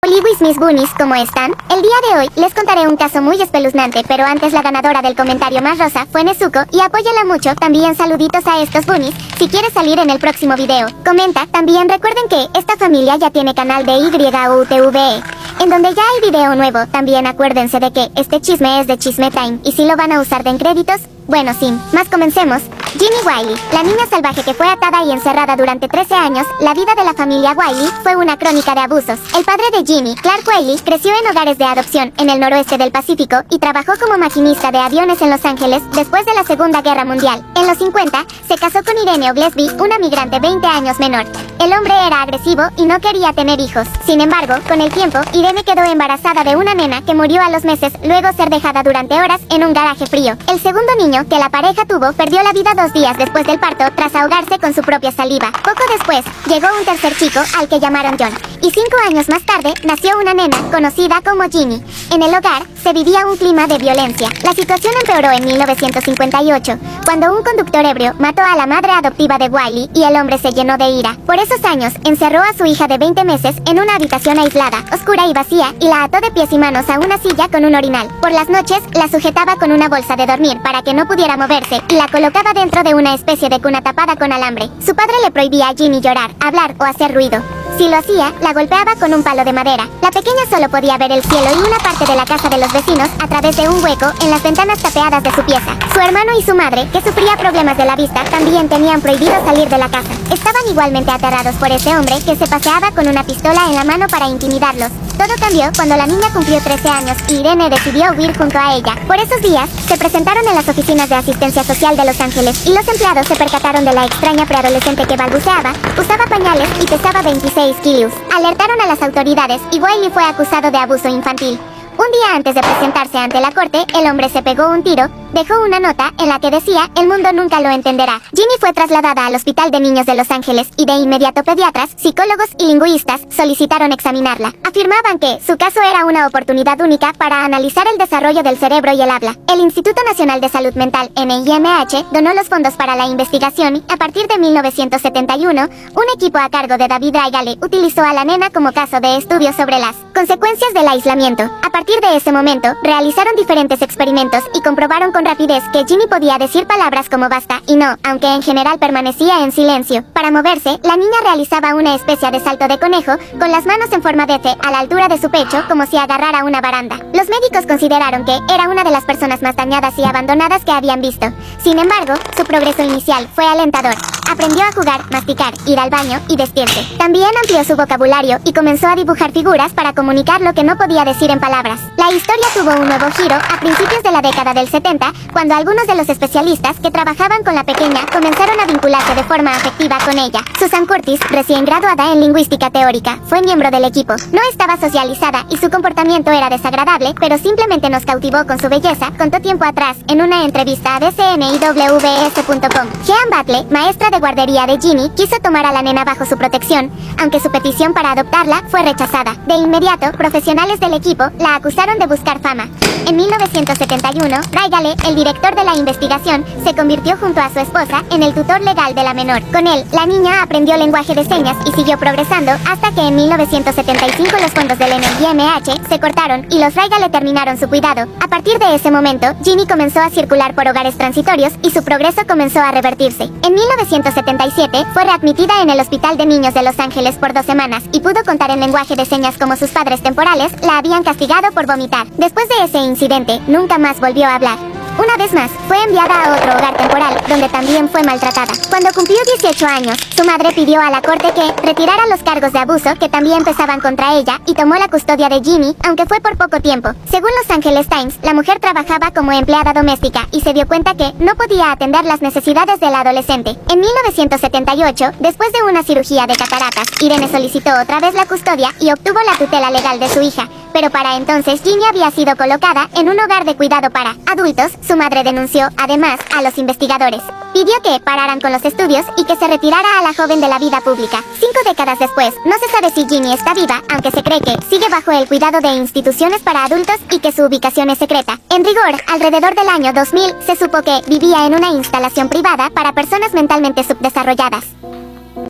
Oliwis mis bunnies, ¿cómo están? El día de hoy les contaré un caso muy espeluznante, pero antes la ganadora del comentario más rosa fue Nezuko, y apóyala mucho. También saluditos a estos bunnies, si quieres salir en el próximo video. Comenta. También recuerden que esta familia ya tiene canal de YUTVE, en donde ya hay video nuevo. También acuérdense de que este chisme es de Chisme Time, y si lo van a usar de en créditos, bueno, sin más comencemos. Ginny Wiley, la niña salvaje que fue atada y encerrada durante 13 años, la vida de la familia Wiley fue una crónica de abusos. El padre de Ginny, Clark Wiley, creció en hogares de adopción en el noroeste del Pacífico y trabajó como maquinista de aviones en Los Ángeles después de la Segunda Guerra Mundial. En los 50, se casó con Irene Oglesby, una migrante 20 años menor. El hombre era agresivo y no quería tener hijos. Sin embargo, con el tiempo, Irene quedó embarazada de una nena que murió a los meses, luego ser dejada durante horas en un garaje frío. El segundo niño que la pareja tuvo perdió la vida 2 días después del parto tras ahogarse con su propia saliva. Poco después, llegó un tercer chico al que llamaron John. Y 5 años más tarde, nació una nena conocida como Ginny. En el hogar, se vivía un clima de violencia. La situación empeoró en 1958, cuando un conductor ebrio mató a la madre adoptiva de Wiley y el hombre se llenó de ira. Por esos años, encerró a su hija de 20 meses en una habitación aislada, oscura y vacía, y la ató de pies y manos a una silla con un orinal. Por las noches, la sujetaba con una bolsa de dormir para que no pudiera moverse, y la colocaba dentro de una especie de cuna tapada con alambre. Su padre le prohibía a Ginny llorar, hablar o hacer ruido. Si lo hacía, la golpeaba con un palo de madera. La pequeña solo podía ver el cielo y una parte de la casa de los vecinos a través de un hueco en las ventanas tapeadas de su pieza. Su hermano y su madre, que sufría problemas de la vista, también tenían prohibido salir de la casa. Estaban igualmente aterrados por ese hombre que se paseaba con una pistola en la mano para intimidarlos. Todo cambió cuando la niña cumplió 13 años y Irene decidió huir junto a ella. Por esos días, se presentaron en las oficinas de asistencia social de Los Ángeles y los empleados se percataron de la extraña preadolescente que balbuceaba, usaba pañales y pesaba 26 kilos. Alertaron a las autoridades y Wiley fue acusado de abuso infantil. Un día antes de presentarse ante la corte, el hombre se pegó un tiro, dejó una nota en la que decía: "El mundo nunca lo entenderá". Ginny fue trasladada al Hospital de Niños de Los Ángeles y de inmediato pediatras, psicólogos y lingüistas solicitaron examinarla. Afirmaban que su caso era una oportunidad única para analizar el desarrollo del cerebro y el habla. El Instituto Nacional de Salud Mental, NIMH, donó los fondos para la investigación y, a partir de 1971, un equipo a cargo de David Raigale utilizó a la nena como caso de estudio sobre las consecuencias del aislamiento. A partir de ese momento, realizaron diferentes experimentos y comprobaron con rapidez que Ginny podía decir palabras como basta y no, aunque en general permanecía en silencio. Para moverse, la niña realizaba una especie de salto de conejo, con las manos en forma de C a la altura de su pecho, como si agarrara una baranda. Los médicos consideraron que era una de las personas más dañadas y abandonadas que habían visto. Sin embargo, su progreso inicial fue alentador. Aprendió a jugar, masticar, ir al baño y vestirse. También amplió su vocabulario y comenzó a dibujar figuras para comunicar lo que no podía decir en palabras. La historia tuvo un nuevo giro a principios de la década del 70, cuando algunos de los especialistas que trabajaban con la pequeña comenzaron a vincularse de forma afectiva con ella. Susan Curtis, recién graduada en lingüística teórica, fue miembro del equipo. No estaba socializada y su comportamiento era desagradable, pero simplemente nos cautivó con su belleza, contó tiempo atrás en una entrevista a DCNIWS.com. Jean Butle, maestra de guardería de Ginny, quiso tomar a la nena bajo su protección, aunque su petición para adoptarla fue rechazada. De inmediato, profesionales del equipo la acusaron de buscar fama. En 1971, Raigale, el director de la investigación, se convirtió junto a su esposa en el tutor legal de la menor. Con él, la niña aprendió lenguaje de señas y siguió progresando hasta que en 1975 los fondos del NIMH se cortaron y los Raigale terminaron su cuidado. A partir de ese momento, Ginny comenzó a circular por hogares transitorios y su progreso comenzó a revertirse. En 1977, fue readmitida en el Hospital de Niños de Los Ángeles por 2 semanas y pudo contar en lenguaje de señas como sus padres temporales la habían castigado por vomitar. Después de ese incidente, nunca más volvió a hablar. Una vez más, fue enviada a otro hogar temporal, donde también fue maltratada. Cuando cumplió 18 años, su madre pidió a la corte que retirara los cargos de abuso que también pesaban contra ella y tomó la custodia de Ginny, aunque fue por poco tiempo. Según Los Angeles Times, la mujer trabajaba como empleada doméstica y se dio cuenta que no podía atender las necesidades de la adolescente. En 1978, después de una cirugía de cataratas, Irene solicitó otra vez la custodia y obtuvo la tutela legal de su hija. Pero para entonces Ginny había sido colocada en un hogar de cuidado para adultos. Su madre denunció, además, a los investigadores. Pidió que pararan con los estudios y que se retirara a la joven de la vida pública. 5 décadas después, no se sabe si Ginny está viva, aunque se cree que sigue bajo el cuidado de instituciones para adultos y que su ubicación es secreta. En rigor, alrededor del año 2000, se supo que vivía en una instalación privada para personas mentalmente subdesarrolladas.